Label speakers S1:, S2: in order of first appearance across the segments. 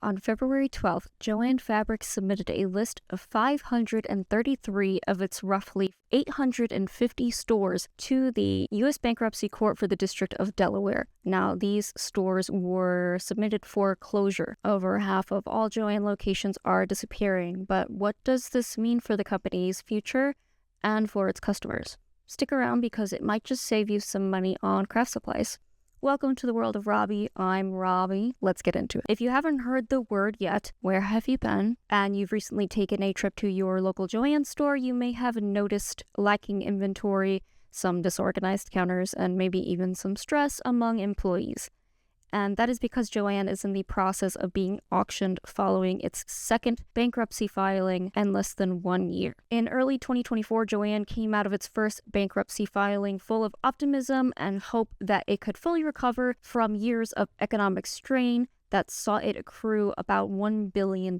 S1: on February 12th, Joann Fabrics submitted a list of 533 of its roughly 850 stores to the U.S. Bankruptcy Court for the District of Delaware. Now, these stores were submitted for closure. Over half of all Joann locations are disappearing, but what does this mean for the company's future and for its customers? Stick around because it might just save you some money on craft supplies. Welcome to the world of Robbie. I'm Robbie. Let's get into it. If you haven't heard the word yet, where have you been? And you've recently taken a trip to your local Joann store, you may have noticed lacking inventory, some disorganized counters, and maybe even some stress among employees. And that is because Joann is in the process of being auctioned following its second bankruptcy filing in less than 1 year. In early 2024, Joann came out of its first bankruptcy filing full of optimism and hope that it could fully recover from years of economic strain that saw it accrue about $1 billion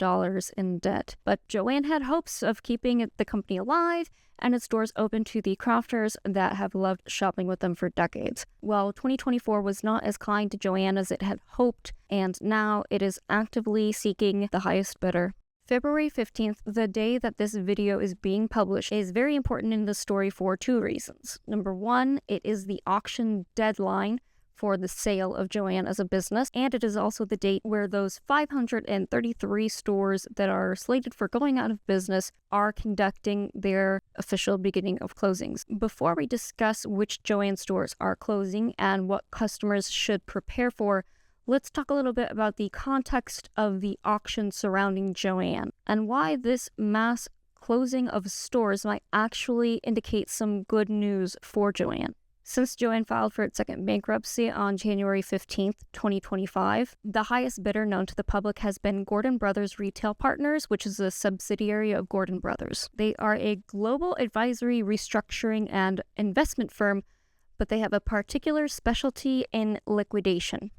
S1: in debt. But Joann had hopes of keeping the company alive and its doors open to the crafters that have loved shopping with them for decades. Well, 2024 was not as kind to Joann as it had hoped, and now it is actively seeking the highest bidder. February 15th, the day that this video is being published, is very important in the story for two reasons. Number one, it is the auction deadline for the sale of Joann as a business, and it is also the date where those 533 stores that are slated for going out of business are conducting their official beginning of closings. Before we discuss which Joann stores are closing and what customers should prepare for, let's talk a little bit about the context of the auction surrounding Joann and why this mass closing of stores might actually indicate some good news for Joann. Since Joann filed for its second bankruptcy on January 15th, 2025, the highest bidder known to the public has been Gordon Brothers Retail Partners, which is a subsidiary of Gordon Brothers. They are a global advisory, restructuring, and investment firm, but they have a particular specialty in liquidation.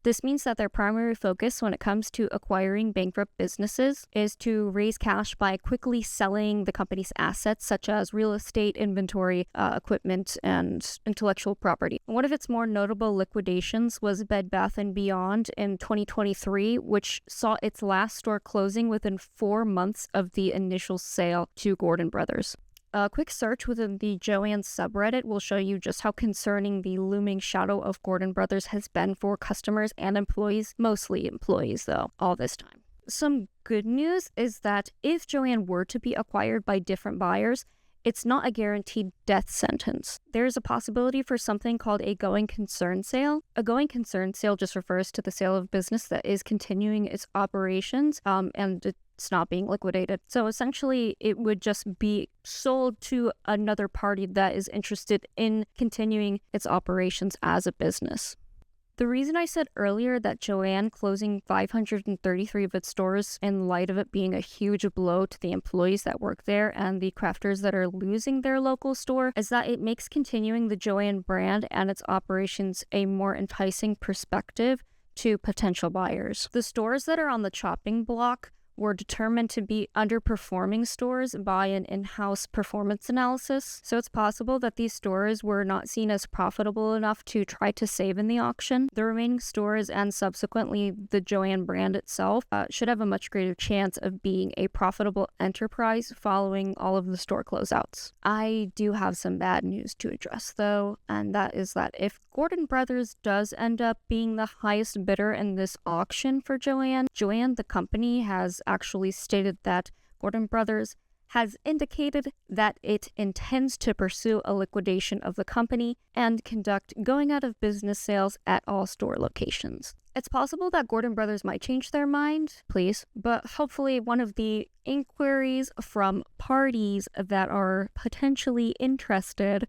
S1: This means that their primary focus when it comes to acquiring bankrupt businesses is to raise cash by quickly selling the company's assets, such as real estate, inventory, equipment, and intellectual property. One of its more notable liquidations was Bed Bath & Beyond in 2023, which saw its last store closing within 4 months of the initial sale to Gordon Brothers. A quick search within the Joann subreddit will show you just how concerning the looming shadow of Gordon Brothers has been for customers and employees, mostly employees though, all this time. Some good news is that if Joann were to be acquired by different buyers, it's not a guaranteed death sentence. There's a possibility for something called a going concern sale. A going concern sale just refers to the sale of business that is continuing its operations and it's not being liquidated. So essentially, it would just be sold to another party that is interested in continuing its operations as a business. The reason I said earlier that Joann closing 533 of its stores in light of it being a huge blow to the employees that work there and the crafters that are losing their local store is that it makes continuing the Joann brand and its operations a more enticing perspective to potential buyers. The stores that are on the chopping block were determined to be underperforming stores by an in-house performance analysis. So it's possible that these stores were not seen as profitable enough to try to save in the auction. The remaining stores and subsequently the Joann brand itself should have a much greater chance of being a profitable enterprise following all of the store closeouts. I do have some bad news to address though, and that is that if Gordon Brothers does end up being the highest bidder in this auction for Joann, the company, has actually stated that Gordon Brothers has indicated that it intends to pursue a liquidation of the company and conduct going out of business sales at all store locations. It's possible that Gordon Brothers might change their mind, but hopefully one of the inquiries from parties that are potentially interested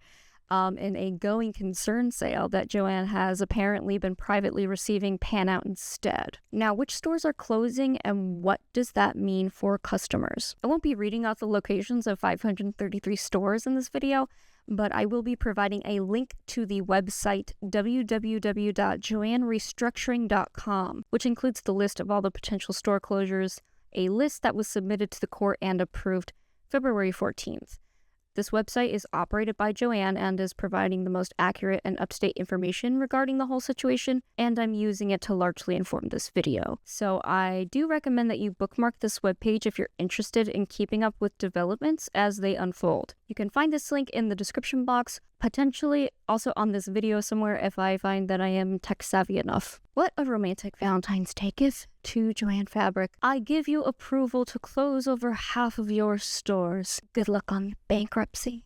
S1: in a going concern sale that Joann has apparently been privately receiving pan out instead. Now, which stores are closing and what does that mean for customers? I won't be reading out the locations of 533 stores in this video, but I will be providing a link to the website www.joannrestructuring.com, which includes the list of all the potential store closures, a list that was submitted to the court and approved February 14th. This website is operated by Joann and is providing the most accurate and up-to-date information regarding the whole situation, and I'm using it to largely inform this video. So I do recommend that you bookmark this webpage if you're interested in keeping up with developments as they unfold. You can find this link in the description box, potentially also on this video somewhere if I find that I am tech savvy enough. What a romantic Valentine's Day gift to Joann Fabric. I give you approval to close over half of your stores. Good luck on bankruptcy.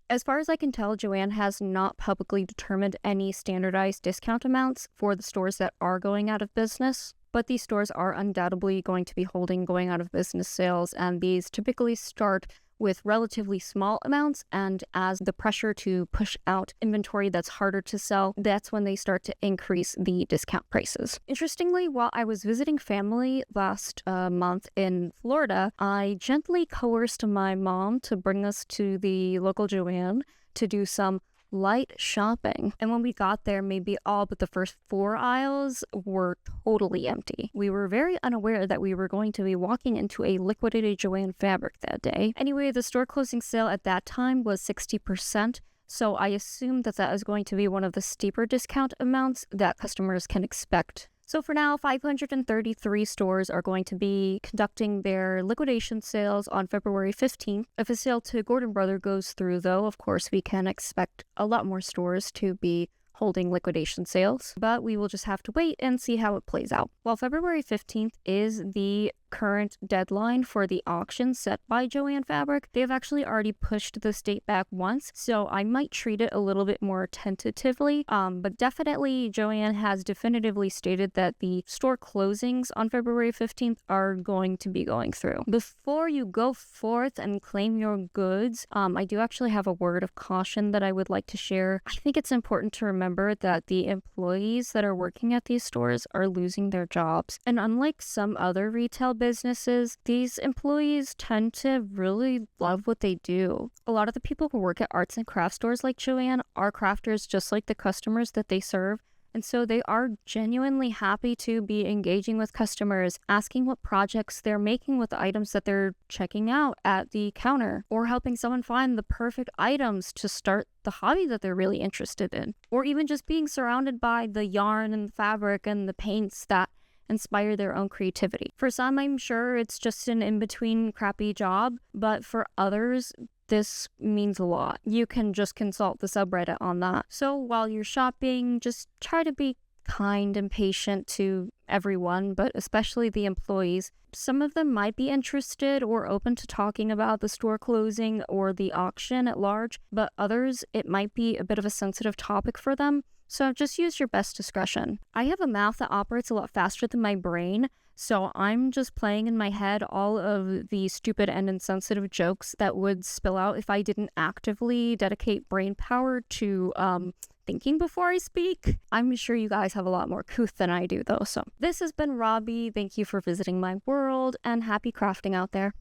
S1: As far as I can tell, Joann has not publicly determined any standardized discount amounts for the stores that are going out of business, but these stores are undoubtedly going to be holding going out of business sales, and these typically start with relatively small amounts, and as the pressure to push out inventory that's harder to sell, that's when they start to increase the discount prices. Interestingly, while I was visiting family last month in Florida, I gently coerced my mom to bring us to the local Joann to do some light shopping. And when we got there, maybe all but the first 4 aisles were totally empty. We were very unaware that we were going to be walking into a liquidated Joann Fabric that day. Anyway, the store closing sale at that time was 60%. So I assumed that that is going to be one of the steeper discount amounts that customers can expect. So for now, 533 stores are going to be conducting their liquidation sales on February 15th. If a sale to Gordon Brother goes through, though, of course, we can expect a lot more stores to be holding liquidation sales, but we will just have to wait and see how it plays out. While February 15th is the current deadline for the auction set by Joann Fabric, they have actually already pushed this date back once, so I might treat it a little bit more tentatively, but definitely Joann has definitively stated that the store closings on February 15th are going to be going through. Before you go forth and claim your goods, I do actually have a word of caution that I would like to share. I think it's important to remember that the employees that are working at these stores are losing their jobs, and unlike some other retail businesses, these employees tend to really love what they do. A lot of the people who work at arts and crafts stores like Joann are crafters just like the customers that they serve, and so they are genuinely happy to be engaging with customers, asking what projects they're making with the items that they're checking out at the counter, or helping someone find the perfect items to start the hobby that they're really interested in, or even just being surrounded by the yarn and the fabric and the paints that inspire their own creativity. For some, I'm sure it's just an in-between crappy job, but for others, this means a lot. You can just consult the subreddit on that. So while you're shopping, just try to be kind and patient to everyone, but especially the employees. Some of them might be interested or open to talking about the store closing or the auction at large, but others, it might be a bit of a sensitive topic for them. So just use your best discretion. I have a mouth that operates a lot faster than my brain, so I'm just playing in my head all of the stupid and insensitive jokes that would spill out if I didn't actively dedicate brain power to thinking before I speak. I'm sure you guys have a lot more couth than I do, though. So this has been Robbie. Thank you for visiting my world, and happy crafting out there.